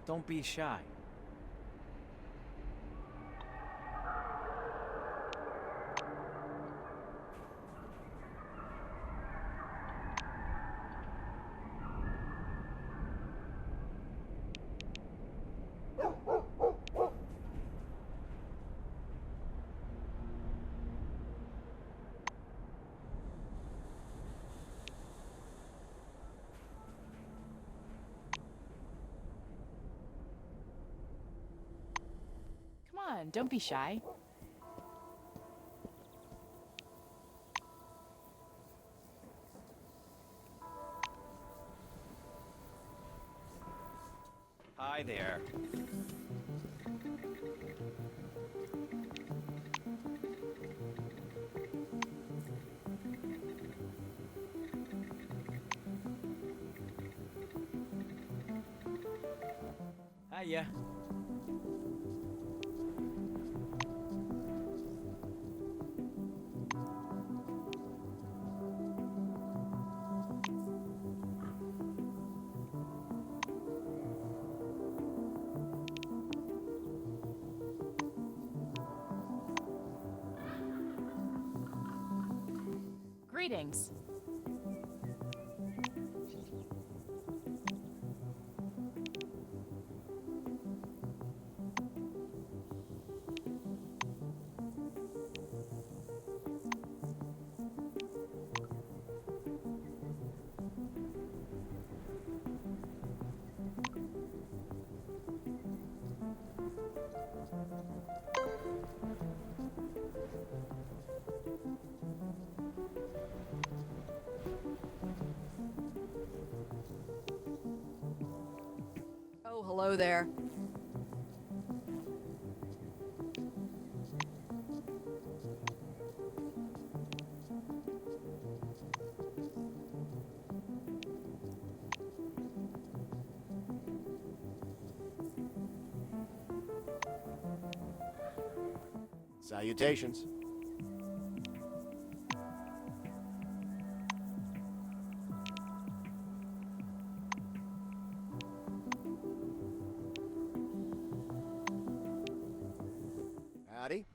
Don't be shy. Come on, don't be shy. Hi there. Hiya. Greetings. Oh, hello there. Salutations. Howdy.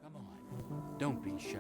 Come on. Don't be shy.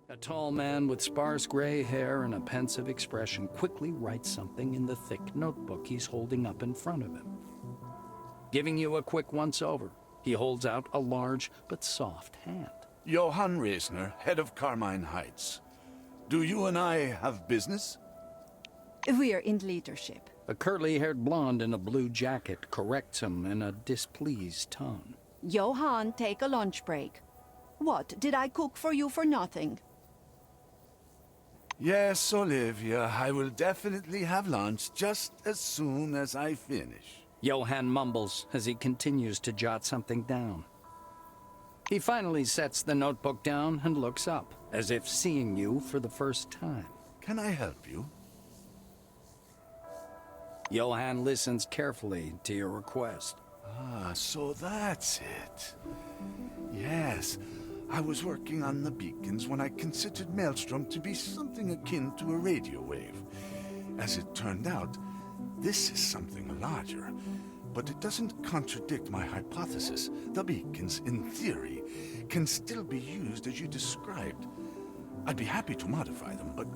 A tall man with sparse gray hair and a pensive expression quickly writes something in the thick notebook he's holding up in front of him. Giving you a quick once-over, he holds out a large but soft hand. Johann Reisner, head of Carmine Heights. Do you and I have business? We are in leadership. A curly-haired blonde in a blue jacket corrects him in a displeased tone. Johann, take a lunch break. What, did I cook for you for nothing? Yes, Olivia, I will definitely have lunch just as soon as I finish. Johann mumbles as he continues to jot something down. He finally sets the notebook down and looks up, as if seeing you for the first time. Can I help you? Johann listens carefully to your request. Ah, so that's it. Yes, I was working on the beacons when I considered Maelstrom to be something akin to a radio wave. As it turned out, this is something larger, but it doesn't contradict my hypothesis. The beacons, in theory, can still be used as you described. I'd be happy to modify them, but...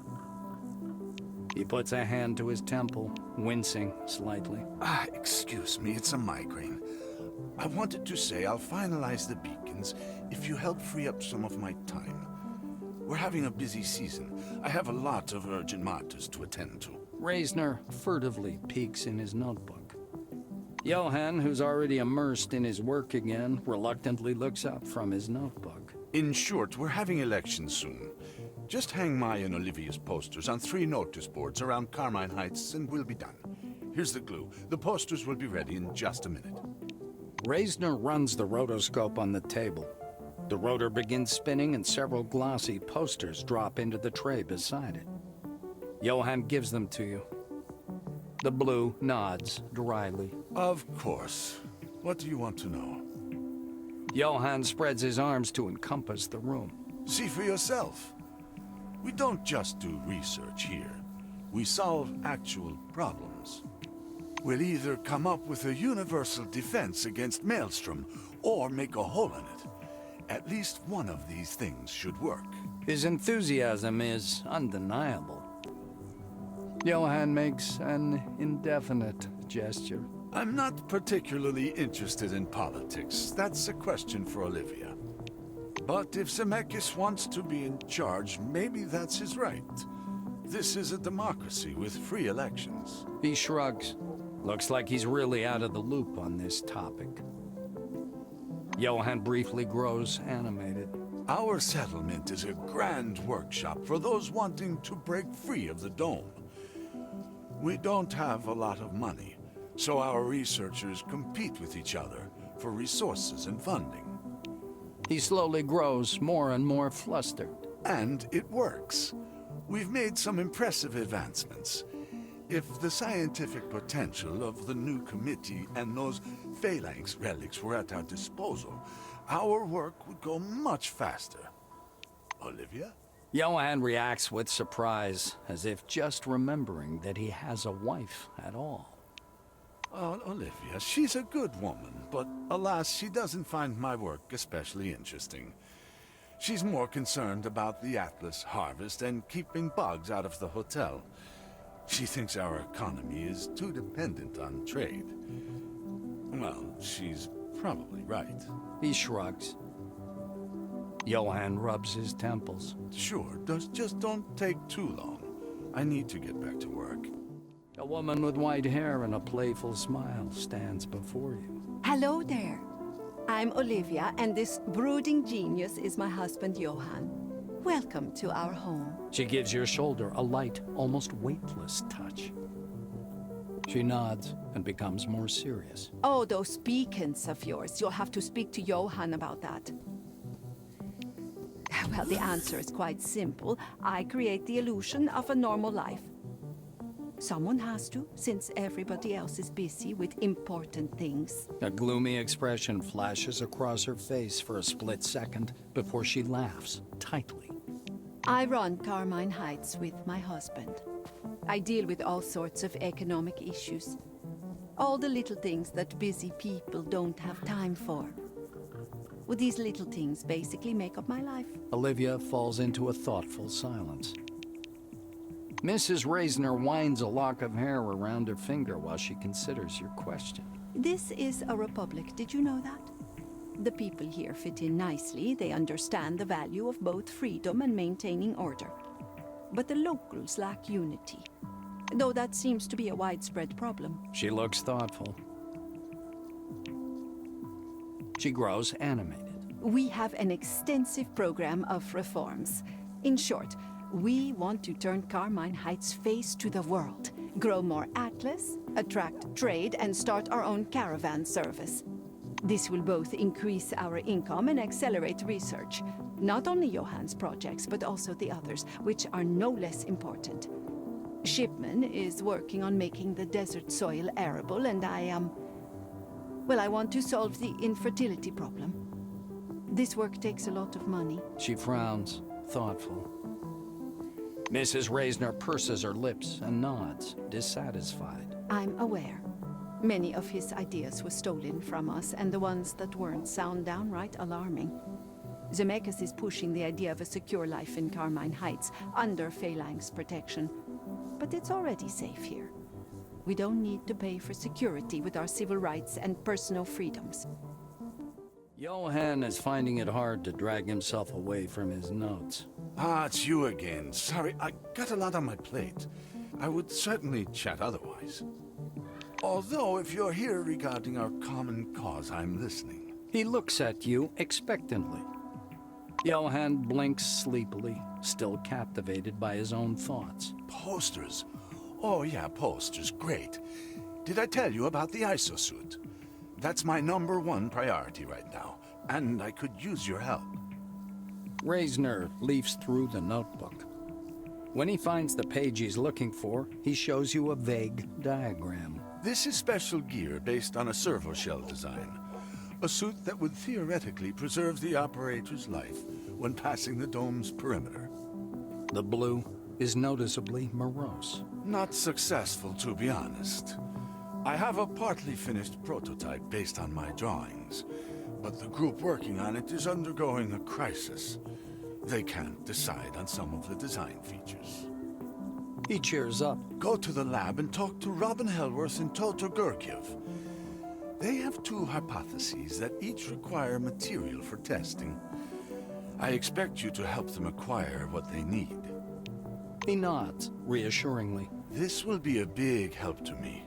He puts a hand to his temple, wincing slightly. Excuse me, it's a migraine. I wanted to say I'll finalize the beacons if you help free up some of my time. We're having a busy season. I have a lot of urgent matters to attend to. Reisner furtively peeks in his notebook. Johann, who's already immersed in his work again, reluctantly looks up from his notebook. In short, we're having elections soon. Just hang my and Olivia's posters on 3 notice boards around Carmine Heights and we'll be done. Here's the glue. The posters will be ready in just a minute. Reisner runs the rotoscope on the table. The rotor begins spinning and several glossy posters drop into the tray beside it. Johann gives them to you. The blue nods dryly. Of course. What do you want to know? Johann spreads his arms to encompass the room. See for yourself. We don't just do research here. We solve actual problems. We'll either come up with a universal defense against Maelstrom, or make a hole in it. At least one of these things should work. His enthusiasm is undeniable. Johann makes an indefinite gesture. I'm not particularly interested in politics. That's a question for Olivia. But if Zemeckis wants to be in charge, maybe that's his right. This is a democracy with free elections. He shrugs. Looks like he's really out of the loop on this topic. Johann briefly grows animated. Our settlement is a grand workshop for those wanting to break free of the dome. We don't have a lot of money, so our researchers compete with each other for resources and funding. He slowly grows more and more flustered. And it works. We've made some impressive advancements. If the scientific potential of the new committee and those phalanx relics were at our disposal, our work would go much faster. Olivia? Johann reacts with surprise, as if just remembering that he has a wife at all. Oh, Olivia, she's a good woman, but alas, she doesn't find my work especially interesting. She's more concerned about the Atlas harvest and keeping bugs out of the hotel. She thinks our economy is too dependent on trade. Well, she's probably right. He shrugs. Johann rubs his temples. Sure, just don't take too long. I need to get back to work. A woman with white hair and a playful smile stands before you. Hello there. I'm Olivia, and this brooding genius is my husband, Johann. Welcome to our home. She gives your shoulder a light, almost weightless touch. She nods and becomes more serious. Oh, those beacons of yours. You'll have to speak to Johann about that. Well, the answer is quite simple. I create the illusion of a normal life. Someone has to, since everybody else is busy with important things. A gloomy expression flashes across her face for a split second before she laughs tightly. I run Carmine Heights with my husband. I deal with all sorts of economic issues. All the little things that busy people don't have time for. Well, these little things basically make up my life. Olivia falls into a thoughtful silence. Mrs. Reisner winds a lock of hair around her finger while she considers your question. This is a republic, did you know that? The people here fit in nicely. They understand the value of both freedom and maintaining order. But the locals lack unity, though that seems to be a widespread problem. She looks thoughtful. She grows animated. We have an extensive program of reforms. In short, we want to turn Carmine Heights' face to the world, grow more Atlas, attract trade, and start our own caravan service. This will both increase our income and accelerate research. Not only Johann's projects, but also the others, which are no less important. Shipman is working on making the desert soil arable, and Well, I want to solve the infertility problem. This work takes a lot of money. She frowns, thoughtful. Mrs. Reisner purses her lips and nods, dissatisfied. I'm aware. Many of his ideas were stolen from us, and the ones that weren't sound downright alarming. Zemeckis is pushing the idea of a secure life in Carmine Heights, under Feilang's protection. But it's already safe here. We don't need to pay for security with our civil rights and personal freedoms. Johann is finding it hard to drag himself away from his notes. Ah, it's you again. Sorry, I got a lot on my plate. I would certainly chat otherwise. Although, if you're here regarding our common cause, I'm listening. He looks at you expectantly. Johann blinks sleepily, still captivated by his own thoughts. Posters. Oh yeah, posters. Great. Did I tell you about the isosuit? That's my #1 priority right now, and I could use your help. Reisner leafs through the notebook. When he finds the page he's looking for, he shows you a vague diagram. This is special gear based on a servo shell design. A suit that would theoretically preserve the operator's life when passing the dome's perimeter. The blue is noticeably morose. Not successful, to be honest. I have a partly finished prototype based on my drawings, but the group working on it is undergoing a crisis. They can't decide on some of the design features. He cheers up. Go to the lab and talk to Robin Hellworth and Toto Gurgiev. They have 2 hypotheses that each require material for testing. I expect you to help them acquire what they need. He nods, reassuringly. This will be a big help to me.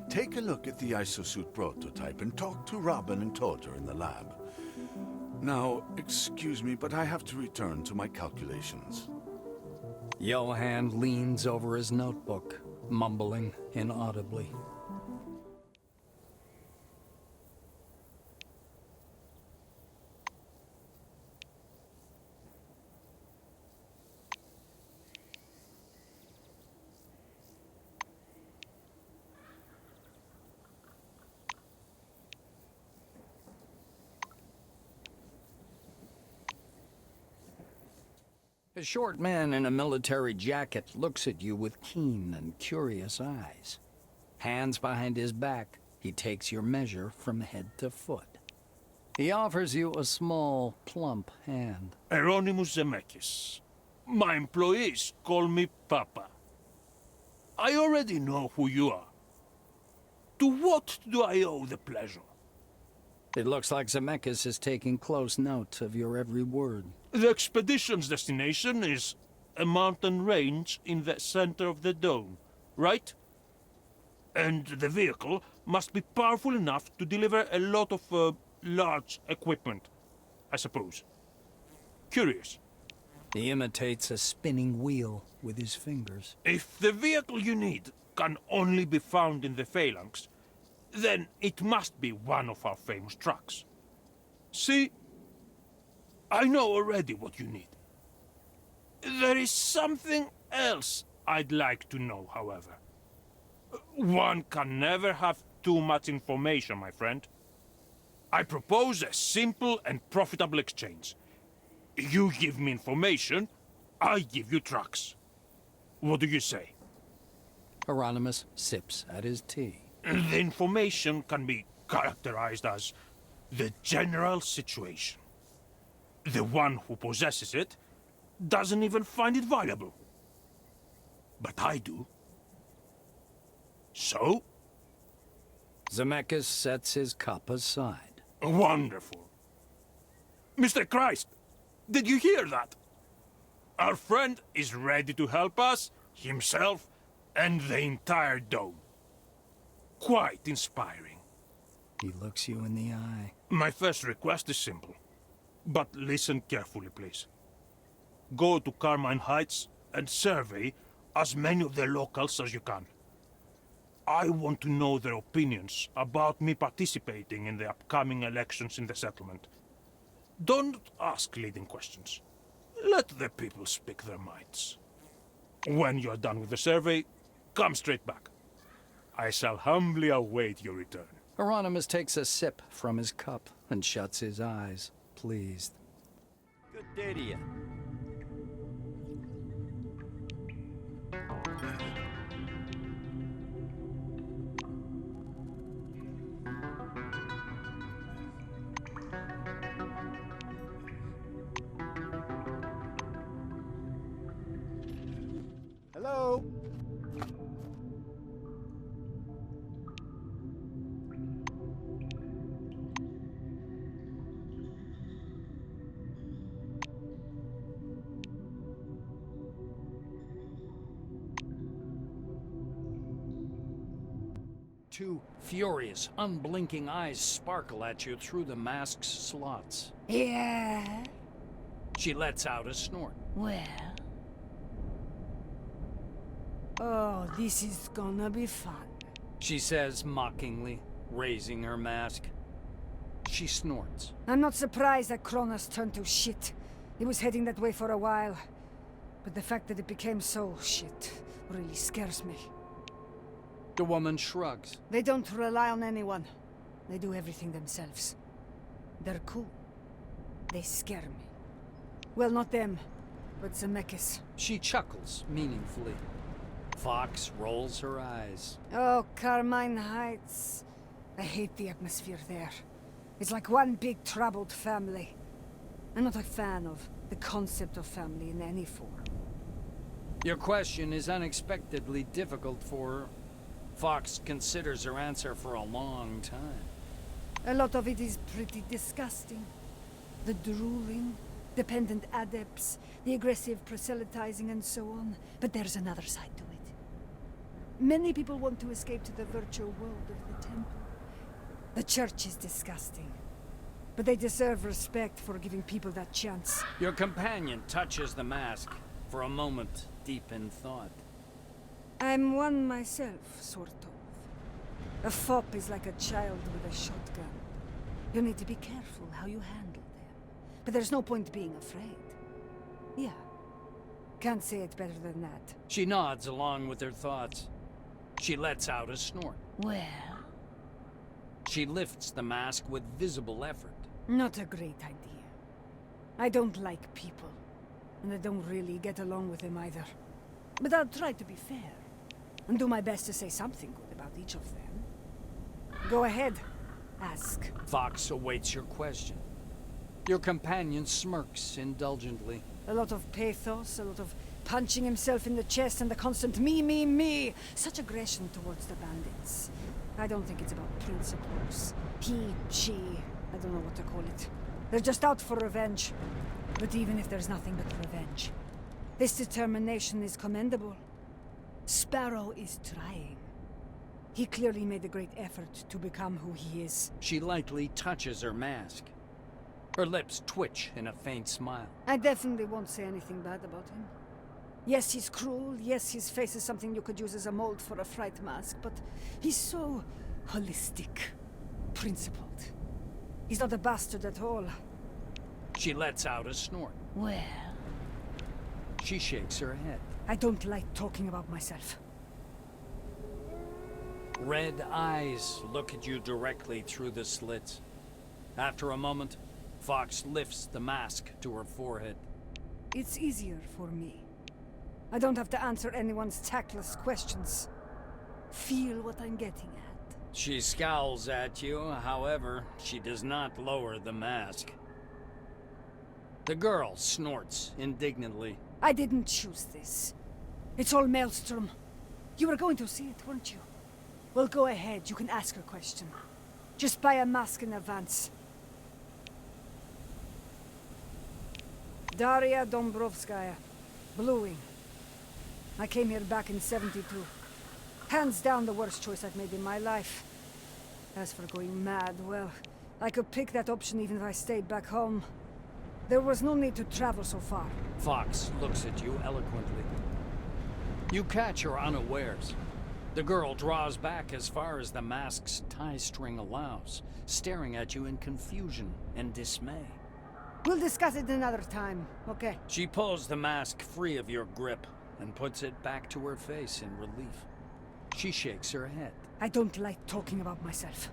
Take a look at the isosuit prototype and talk to Robin and Toto in the lab. Now, excuse me, but I have to return to my calculations. Johann leans over his notebook, mumbling inaudibly. A short man in a military jacket looks at you with keen and curious eyes. Hands behind his back, he takes your measure from head to foot. He offers you a small, plump hand. Hieronymus Zemeckis. My employees call me Papa. I already know who you are. To what do I owe the pleasure? It looks like Zemeckis is taking close note of your every word. The expedition's destination is a mountain range in the center of the dome, right? And the vehicle must be powerful enough to deliver a lot of large equipment, I suppose. Curious. He imitates a spinning wheel with his fingers. If the vehicle you need can only be found in the phalanx, then it must be one of our famous trucks. See? I know already what you need. There is something else I'd like to know, however. One can never have too much information, my friend. I propose a simple and profitable exchange. You give me information, I give you trucks. What do you say? Hieronymus sips at his tea. The information can be characterized as the general situation. The one who possesses it doesn't even find it valuable. But I do. So? Zemeckis sets his cup aside. Wonderful. Mr. Christ, did you hear that? Our friend is ready to help us, himself, and the entire dome. Quite inspiring. He looks you in the eye. My first request is simple. But listen carefully, please. Go to Carmine Heights and survey as many of the locals as you can. I want to know their opinions about me participating in the upcoming elections in the settlement. Don't ask leading questions. Let the people speak their minds. When you are done with the survey, come straight back. I shall humbly await your return. Hieronymus takes a sip from his cup and shuts his eyes, pleased. Good day to you. Hello? Two furious, unblinking eyes sparkle at you through the mask's slots. Yeah, She lets out a snort. well. Oh, this is gonna be fun. She says mockingly, raising her mask. She snorts. I'm not surprised that Kronos turned to shit. It was heading that way for a while. But the fact that it became so shit really scares me. The woman shrugs. They don't rely on anyone. They do everything themselves. They're cool. They scare me. Well, not them, but Zemeckis. She chuckles meaningfully. Fox rolls her eyes. Oh, Carmine Heights. I hate the atmosphere there. It's like one big troubled family. I'm not a fan of the concept of family in any form. Your question is unexpectedly difficult for her. Fox considers her answer for a long time. A lot of it is pretty disgusting. The drooling, dependent adepts, the aggressive proselytizing and so on. But there's another side to it. Many people want to escape to the virtual world of the temple. The church is disgusting. But they deserve respect for giving people that chance. Your companion touches the mask for a moment, deep in thought. I'm one myself, sort of. A fop is like a child with a shotgun. You need to be careful how you handle them. But there's no point being afraid. Yeah. Can't say it better than that. She nods along with her thoughts. She lets out a snort. Well, She lifts the mask with visible effort. not a great idea. I don't like people. And I don't really get along with them either. But I'll try to be fair. And do my best to say something good about each of them. Go ahead. Ask. Fox awaits your question. Your companion smirks indulgently. A lot of pathos, a lot of punching himself in the chest, and the constant me, me, me. Such aggression towards the bandits. I don't think it's about principles. He, she, I don't know what to call it. They're just out for revenge. But even if there's nothing but revenge, this determination is commendable. Sparrow is trying. He clearly made a great effort to become who he is. She lightly touches her mask. Her lips twitch in a faint smile. I definitely won't say anything bad about him. Yes, he's cruel. Yes, his face is something you could use as a mold for a fright mask, but he's so holistic, principled. He's not a bastard at all. She lets out a snort. Well, She shakes her head. I don't like talking about myself. Red eyes look at you directly through the slits. After a moment, Fox lifts the mask to her forehead. It's easier for me. I don't have to answer anyone's tactless questions. Feel what I'm getting at. She scowls at you, however, she does not lower the mask. The girl snorts indignantly. I didn't choose this. It's all Maelstrom. You were going to see it, weren't you? Well, go ahead. You can ask her question. Just buy a mask in advance. Daria Dombrovskaya. Bluing. I came here back in '72. Hands down the worst choice I've made in my life. As for going mad, well, I could pick that option even if I stayed back home. There was no need to travel so far. Fox looks at you eloquently. You catch her unawares. The girl draws back as far as the mask's tie string allows, staring at you in confusion and dismay. We'll discuss it another time, okay? She pulls the mask free of your grip and puts it back to her face in relief. She shakes her head. I don't like talking about myself.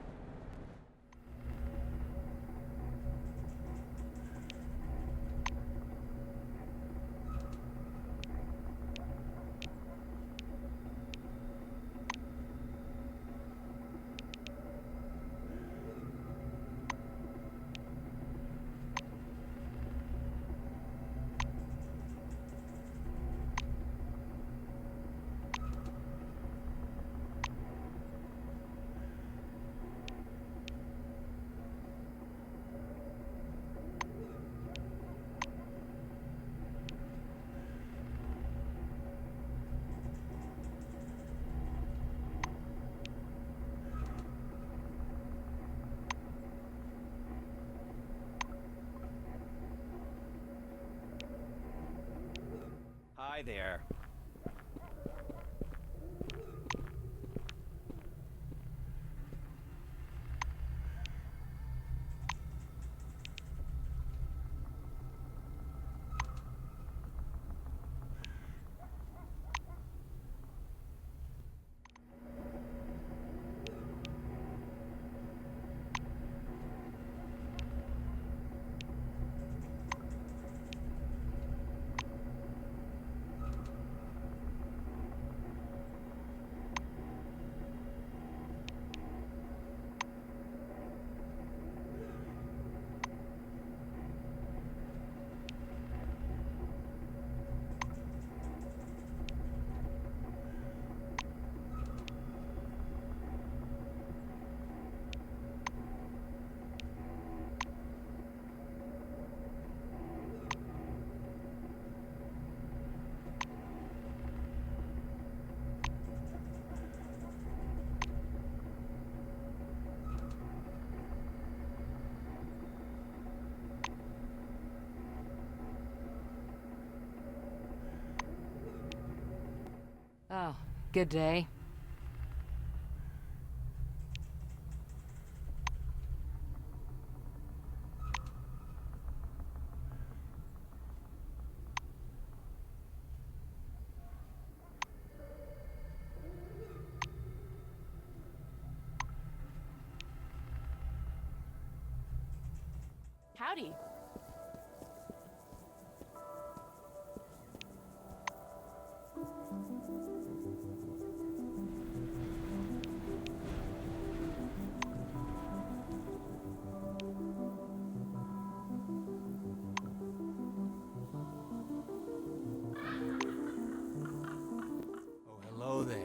Hi there. Oh, good day. Howdy. Oh, hello there.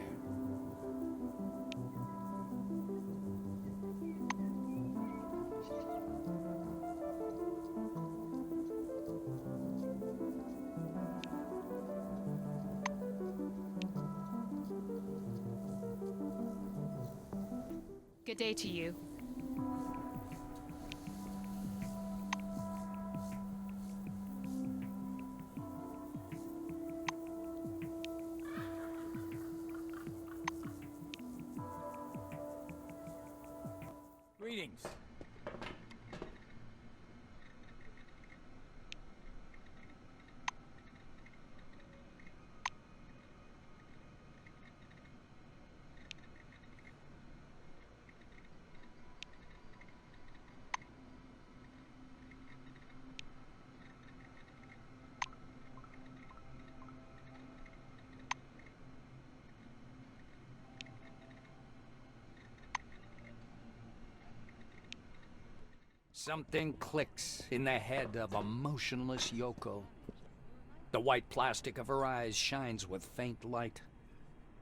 Good day to you. Greetings. Something clicks in the head of a motionless Yoko. The white plastic of her eyes shines with faint light.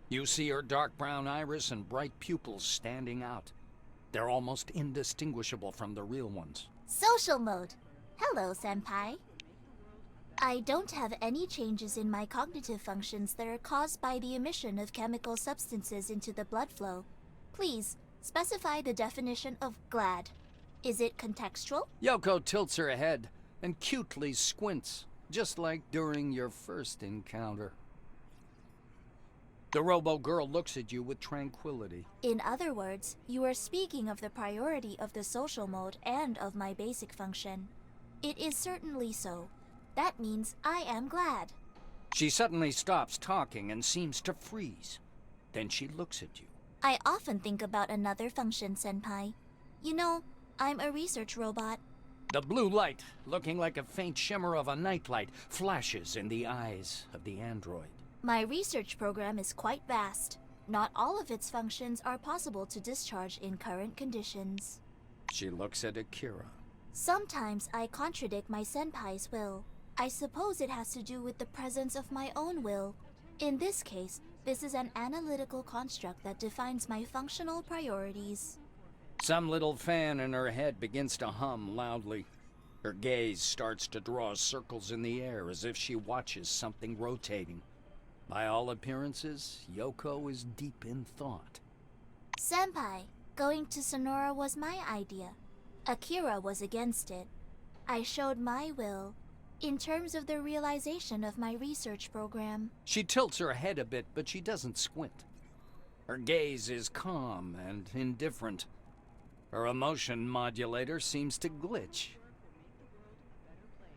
You see her dark brown iris and bright pupils standing out. They're almost indistinguishable from the real ones. Social mode. Hello, Senpai. I don't have any changes in my cognitive functions that are caused by the emission of chemical substances into the blood flow. Please, specify the definition of GLAD. Is it contextual? Yoko tilts her head and cutely squints, just like during your first encounter. The robo-girl looks at you with tranquility. In other words, you are speaking of the priority of the social mode and of my basic function. It is certainly so. That means I am glad. She suddenly stops talking and seems to freeze. Then she looks at you. I often think about another function, Senpai. You know, I'm a research robot. The blue light, looking like a faint shimmer of a nightlight, flashes in the eyes of the android. My research program is quite vast. Not all of its functions are possible to discharge in current conditions. She looks at Akira. Sometimes I contradict my senpai's will. I suppose it has to do with the presence of my own will. In this case, this is an analytical construct that defines my functional priorities. Some little fan in her head begins to hum loudly. Her gaze starts to draw circles in the air as if she watches something rotating. By all appearances, Yoko is deep in thought. Senpai, going to Sonora was my idea. Akira was against it. I showed my will. In terms of the realization of my research program. She tilts her head a bit, but she doesn't squint. Her gaze is calm and indifferent. Her emotion modulator seems to glitch.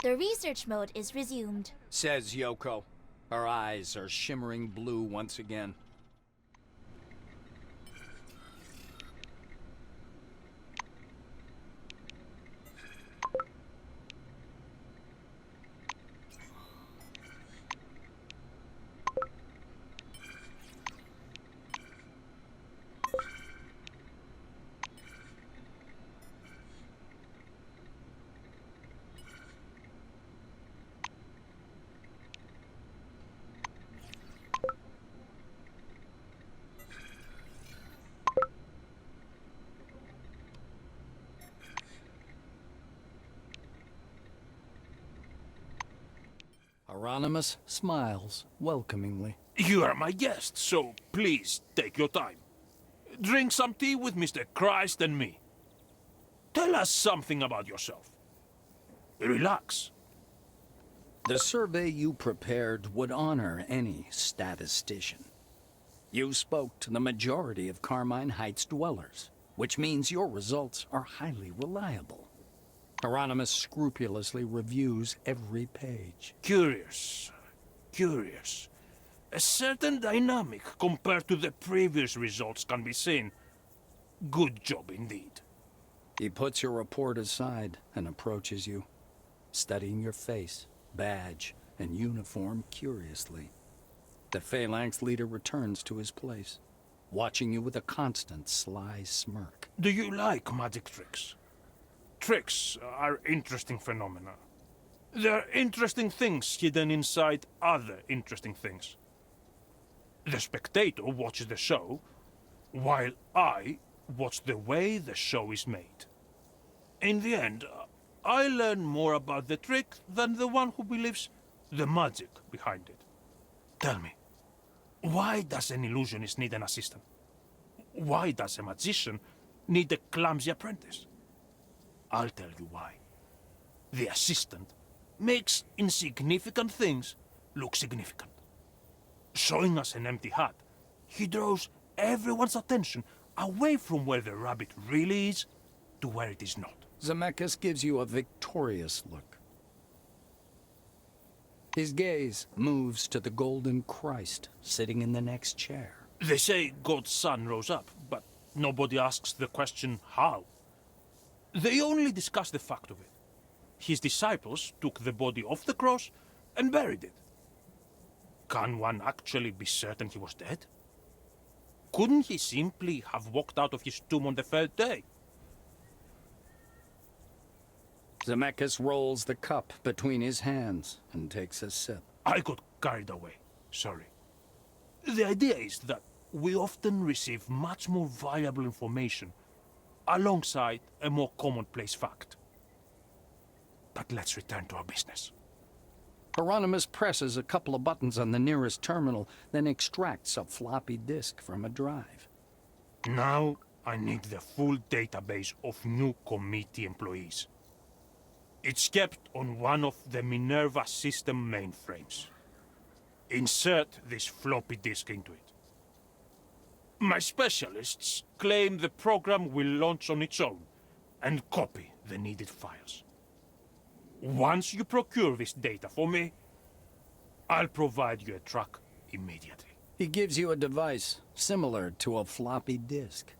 The research mode is resumed, Says Yoko. Her eyes are shimmering blue once again. Hieronymus smiles welcomingly. You are my guest, so please take your time. Drink some tea with Mr. Christ and me. Tell us something about yourself. Relax. The survey you prepared would honor any statistician. You spoke to the majority of Carmine Heights dwellers, which means your results are highly reliable. Hieronymus scrupulously reviews every page. Curious. Curious. A certain dynamic compared to the previous results can be seen. Good job indeed. He puts your report aside and approaches you, studying your face, badge, and uniform curiously. The Phalanx leader returns to his place, watching you with a constant sly smirk. Do you like magic tricks? Tricks are interesting phenomena. They're interesting things hidden inside other interesting things. The spectator watches the show, while I watch the way the show is made. In the end, I learn more about the trick than the one who believes the magic behind it. Tell me, why does an illusionist need an assistant? Why does a magician need a clumsy apprentice? I'll tell you why. The assistant makes insignificant things look significant. Showing us an empty hat, he draws everyone's attention away from where the rabbit really is to where it is not. Zemeckis gives you a victorious look. His gaze moves to the golden Christ sitting in the next chair. They say God's son rose up, but nobody asks the question how. They only discuss the fact of it. His disciples took the body off the cross and buried it. Can one actually be certain he was dead? Couldn't he simply have walked out of his tomb on the third day? Zemeckis rolls the cup between his hands and takes a sip. I got carried away. Sorry. The idea is that we often receive much more valuable information alongside a more commonplace fact. But let's return to our business. Hieronymus presses a couple of buttons on the nearest terminal, then extracts a floppy disk from a drive. Now I need the full database of new committee employees. It's kept on one of the Minerva system mainframes. Insert this floppy disk into it. My specialists claim the program will launch on its own and copy the needed files. Once you procure this data for me, I'll provide you a truck immediately. He gives you a device similar to a floppy disk.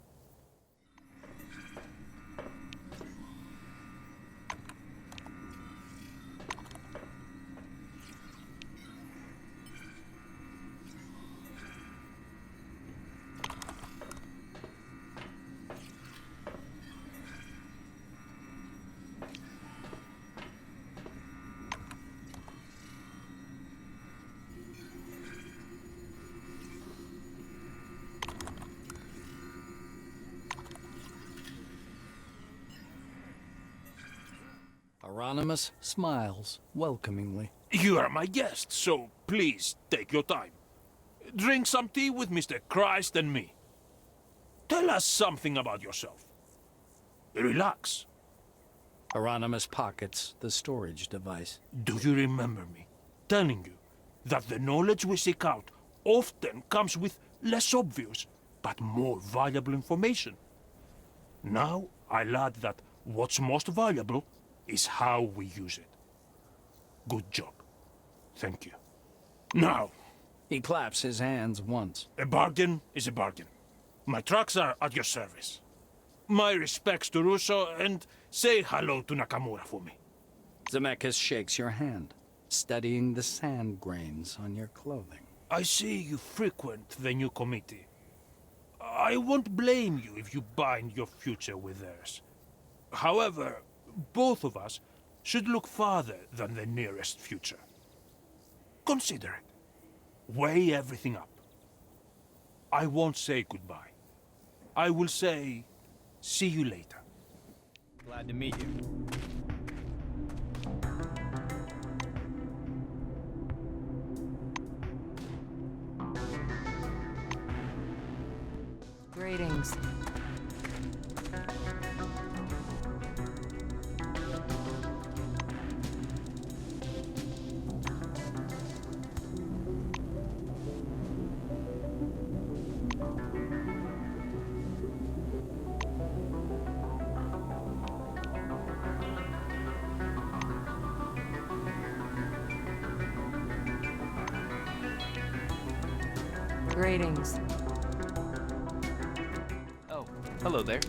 Hieronymus smiles welcomingly. You are my guest, so please take your time. Drink some tea with Mr. Christ and me. Tell us something about yourself. Relax. Hieronymus pockets the storage device. Do you remember me telling you that the knowledge we seek out often comes with less obvious but more valuable information? Now I'll add that what's most valuable is how we use it. Good job. Thank you. Now, He claps his hands once. a bargain is a bargain. My trucks are at your service. My respects to Russo, and say hello to Nakamura for me. Zemeckis shakes your hand, studying the sand grains on your clothing. I see you frequent the new committee. I won't blame you if you bind your future with theirs. However, both of us should look farther than the nearest future. Consider it. Weigh everything up. I won't say goodbye. I will say, see you later. Glad to meet you. Greetings. Greetings. Oh, hello there.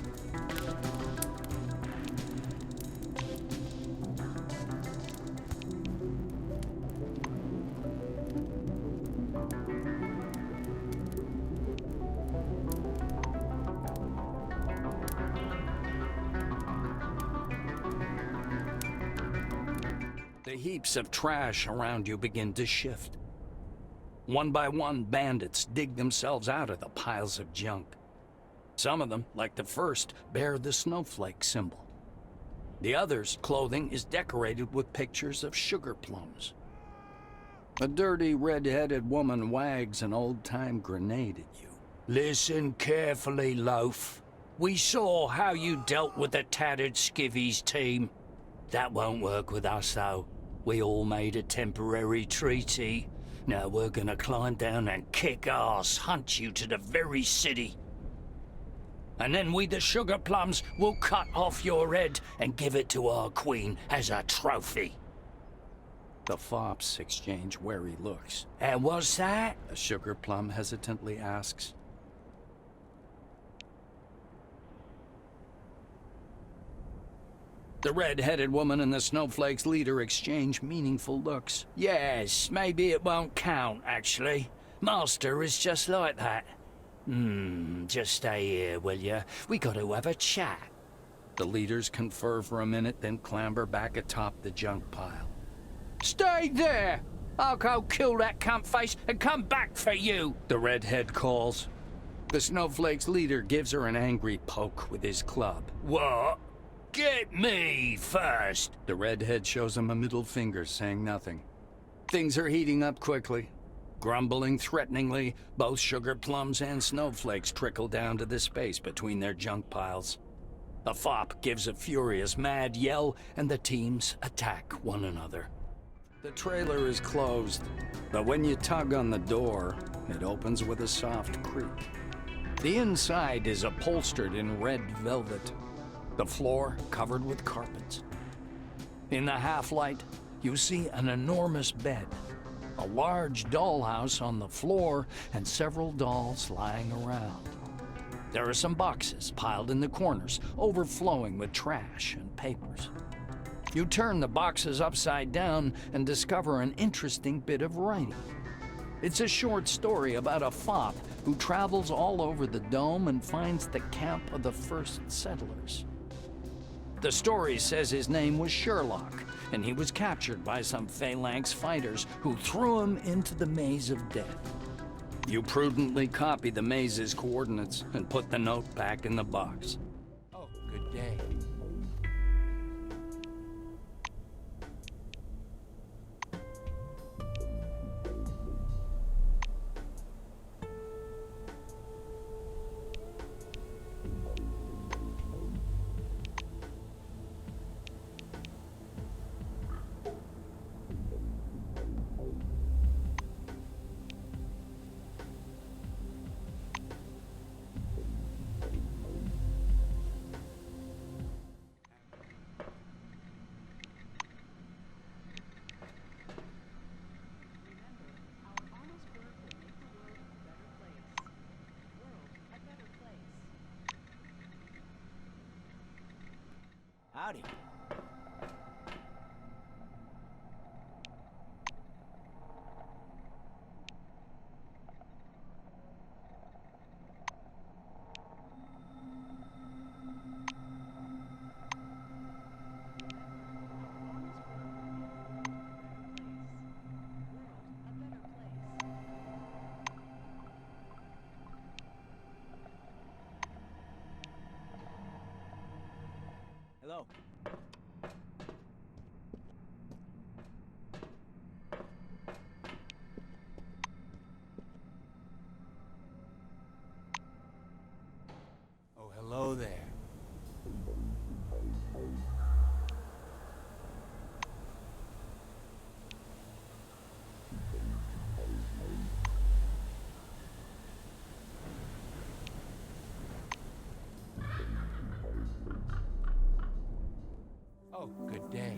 The heaps of trash around you begin to shift. One by one, bandits dig themselves out of the piles of junk. Some of them, like the first, bear the snowflake symbol. The others' clothing is decorated with pictures of sugar plums. A dirty, red-headed woman wags an old-time grenade at you. Listen carefully, Loaf. We saw how you dealt with the tattered skivvies team. That won't work with us, though. We all made a temporary treaty. Now we're gonna climb down and kick ass, hunt you to the very city. And then we, the Sugar Plums, will cut off your head and give it to our queen as a trophy. The fops exchange wary looks. And what's that? A Sugar Plum hesitantly asks. The red-headed woman and the Snowflake's leader exchange meaningful looks. Yes, maybe it won't count, actually. Master is just like that. Just stay here, will ya? We gotta have a chat. The leaders confer for a minute, then clamber back atop the junk pile. Stay there! I'll go kill that cunt face and come back for you! The redhead calls. The Snowflake's leader gives her an angry poke with his club. What? Get me first! The redhead shows him a middle finger, saying nothing. Things are heating up quickly. Grumbling threateningly, both Sugar Plums and Snowflakes trickle down to the space between their junk piles. A fop gives a furious, mad yell, and the teams attack one another. The trailer is closed, but when you tug on the door, it opens with a soft creak. The inside is upholstered in red velvet, the floor covered with carpets. In the half-light, you see an enormous bed, a large dollhouse on the floor, and several dolls lying around. There are some boxes piled in the corners, overflowing with trash and papers. You turn the boxes upside down and discover an interesting bit of writing. It's a short story about a fop who travels all over the dome and finds the camp of the first settlers. The story says his name was Sherlock, and he was captured by some Phalanx fighters who threw him into the maze of death. You prudently copy the maze's coordinates and put the note back in the box. Oh, good day. Howdy. Hello. Oh, hello there. Oh, good day.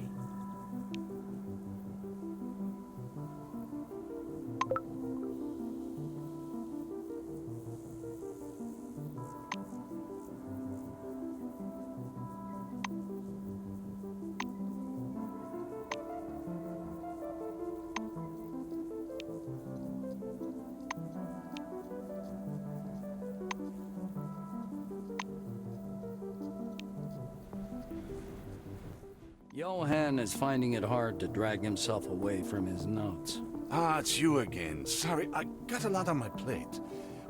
Johann is finding it hard to drag himself away from his notes. Ah, it's you again. Sorry, I got a lot on my plate.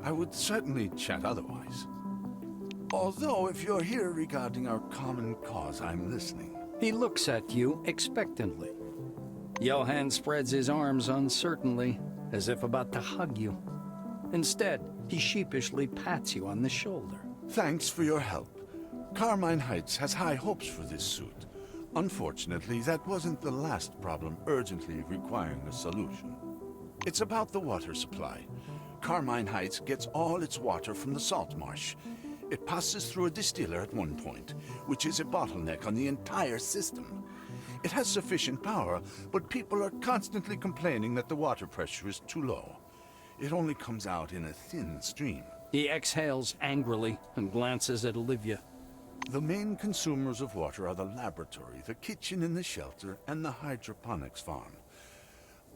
I would certainly chat otherwise. Although, if you're here regarding our common cause, I'm listening. He looks at you expectantly. Johann spreads his arms uncertainly, as if about to hug you. Instead, he sheepishly pats you on the shoulder. Thanks for your help. Carmine Heights has high hopes for this suit. Unfortunately, that wasn't the last problem urgently requiring a solution. It's about the water supply. Carmine Heights gets all its water from the salt marsh. It passes through a distiller at one point, which is a bottleneck on the entire system. It has sufficient power, but people are constantly complaining that the water pressure is too low. It only comes out in a thin stream. He exhales angrily and glances at Olivia. The main consumers of water are the laboratory, the kitchen in the shelter, and the hydroponics farm.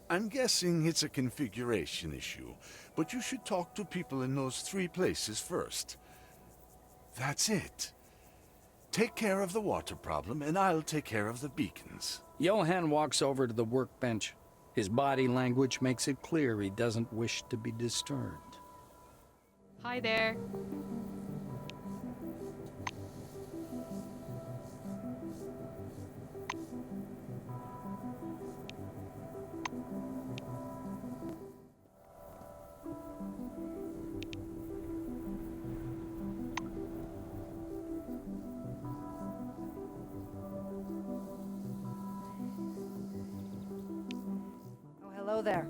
I'm guessing it's a configuration issue, but you should talk to people in those 3 places first. That's it. Take care of the water problem, and I'll take care of the beacons. Johann walks over to the workbench. His body language makes it clear he doesn't wish to be disturbed. Hi there. Hello there.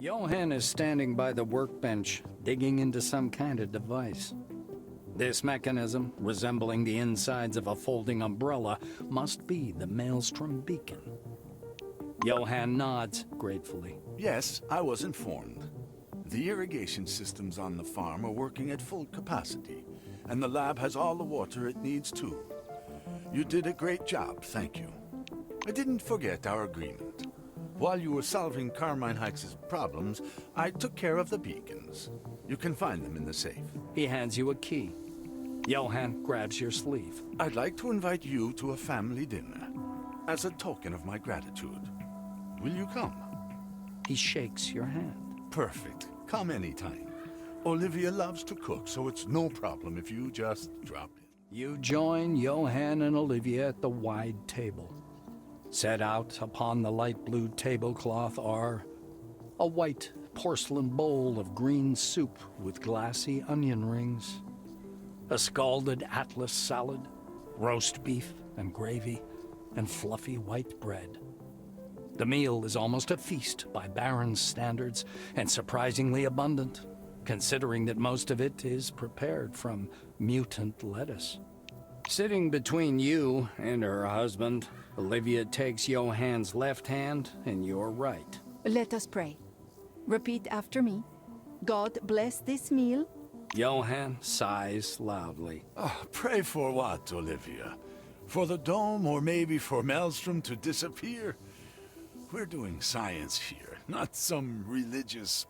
Johann is standing by the workbench, digging into some kind of device. This mechanism, resembling the insides of a folding umbrella, must be the Maelstrom beacon. Johann nods gratefully. Yes, I was informed. The irrigation systems on the farm are working at full capacity, and the lab has all the water it needs too. You did a great job, thank you. I didn't forget our agreement. While you were solving Carmine Heights' problems, I took care of the beacons. You can find them in the safe. He hands you a key. Johann grabs your sleeve. I'd like to invite you to a family dinner, as a token of my gratitude. Will you come? He shakes your hand. Perfect. Come anytime. Olivia loves to cook, so it's no problem if you just drop in. You join Johann and Olivia at the wide table. Set out upon the light blue tablecloth are a white porcelain bowl of green soup with glassy onion rings, a scalded Atlas salad, roast beef and gravy, and fluffy white bread. The meal is almost a feast by Baron's standards, and surprisingly abundant, considering that most of it is prepared from mutant lettuce. Sitting between you and her husband, Olivia takes Johann's left hand and your right. Let us pray. Repeat after me. God bless this meal. Johann sighs loudly. Oh, pray for what, Olivia? For the dome, or maybe for Maelstrom to disappear? We're doing science here, not some religious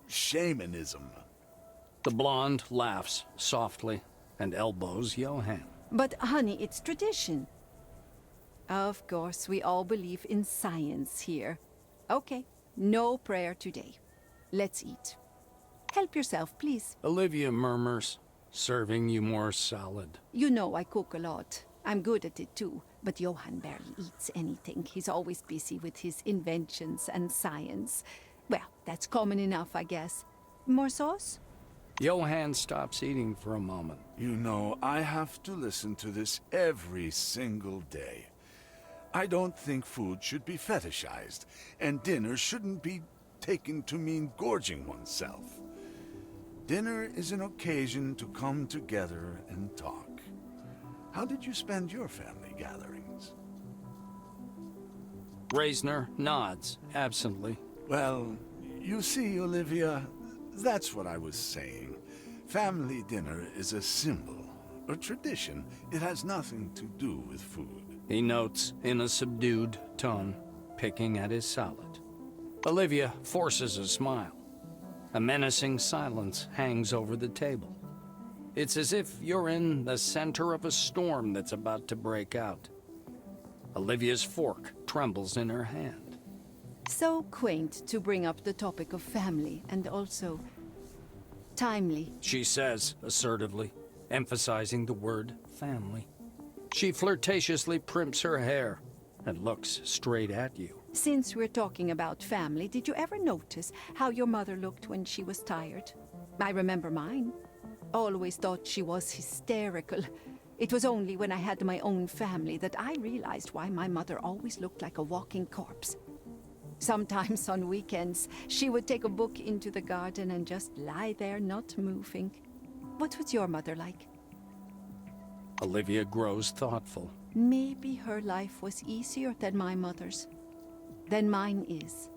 shamanism. The blonde laughs softly and elbows Johann. But honey, it's tradition. Of course, we all believe in science here. Okay, no prayer today. Let's eat. Help yourself, please. Olivia murmurs, serving you more salad. You know I cook a lot. I'm good at it too, but Johann barely eats anything. He's always busy with his inventions and science. Well, that's common enough, I guess. More sauce? Johann stops eating for a moment. You know, I have to listen to this every single day. I don't think food should be fetishized, and dinner shouldn't be taken to mean gorging oneself. Dinner is an occasion to come together and talk. How did you spend your family gatherings? Reisner nods absently. Well, you see, Olivia, that's what I was saying. Family dinner is a symbol, a tradition. It has nothing to do with food. He notes in a subdued tone, picking at his salad. Olivia forces a smile. A menacing silence hangs over the table. It's as if you're in the center of a storm that's about to break out. Olivia's fork trembles in her hand. So quaint to bring up the topic of family, and also timely. She says assertively, emphasizing the word family. She flirtatiously primps her hair and looks straight at you. Since we're talking about family, did you ever notice how your mother looked when she was tired? I remember mine. Always thought she was hysterical. It was only when I had my own family that I realized why my mother always looked like a walking corpse. Sometimes on weekends, she would take a book into the garden and just lie there not moving. What was your mother like? Olivia grows thoughtful. Maybe her life was easier than my mother's. Than mine is.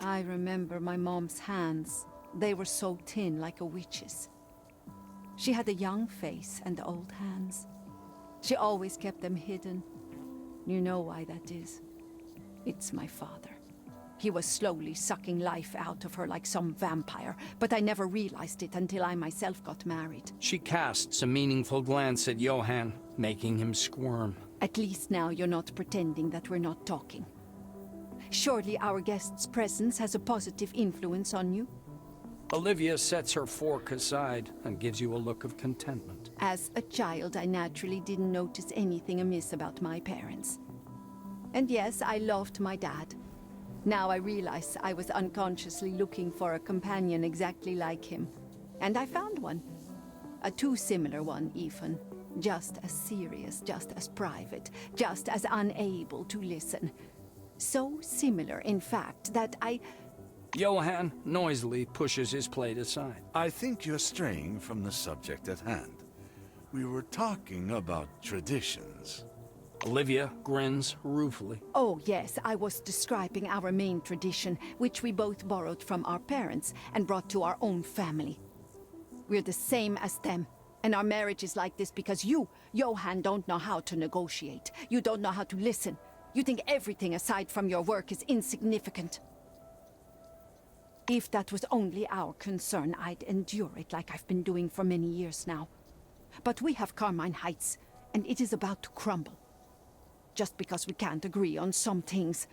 I remember my mom's hands. They were so thin, like a witch's. She had a young face and old hands. She always kept them hidden. You know why that is. It's my father. He was slowly sucking life out of her like some vampire, but I never realized it until I myself got married. She casts a meaningful glance at Johann, making him squirm. At least now you're not pretending that we're not talking. Surely our guest's presence has a positive influence on you? Olivia sets her fork aside and gives you a look of contentment. As a child, I naturally didn't notice anything amiss about my parents. And yes, I loved my dad. Now I realize I was unconsciously looking for a companion exactly like him. And I found one. A too similar one, even. Just as serious, just as private, just as unable to listen. So similar, in fact, that Johann noisily pushes his plate aside. I think you're straying from the subject at hand. We were talking about traditions. Olivia grins ruefully. Oh, yes, I was describing our main tradition, which we both borrowed from our parents and brought to our own family. We're the same as them, and our marriage is like this because you, Johann, don't know how to negotiate. You don't know how to listen. You think everything aside from your work is insignificant. If that was only our concern, I'd endure it like I've been doing for many years now. But we have Carmine Heights, and it is about to crumble. Just because we can't agree on some things.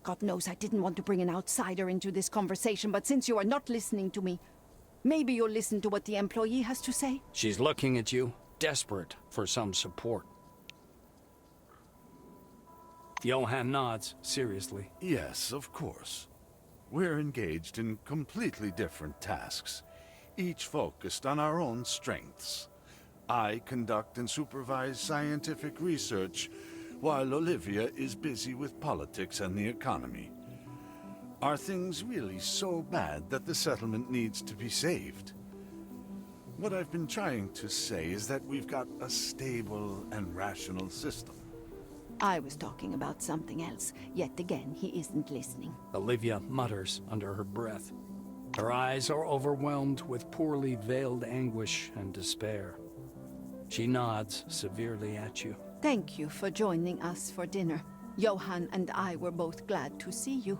God knows I didn't want to bring an outsider into this conversation, but since you are not listening to me, maybe you'll listen to what the employee has to say? She's looking at you, desperate for some support. Johann nods seriously. Yes, of course. We're engaged in completely different tasks, each focused on our own strengths. I conduct and supervise scientific research, while Olivia is busy with politics and the economy. Are things really so bad that the settlement needs to be saved? What I've been trying to say is that we've got a stable and rational system. I was talking about something else. Yet again, he isn't listening. Olivia mutters under her breath. Her eyes are overwhelmed with poorly veiled anguish and despair. She nods severely at you. Thank you for joining us for dinner. Johan and I were both glad to see you.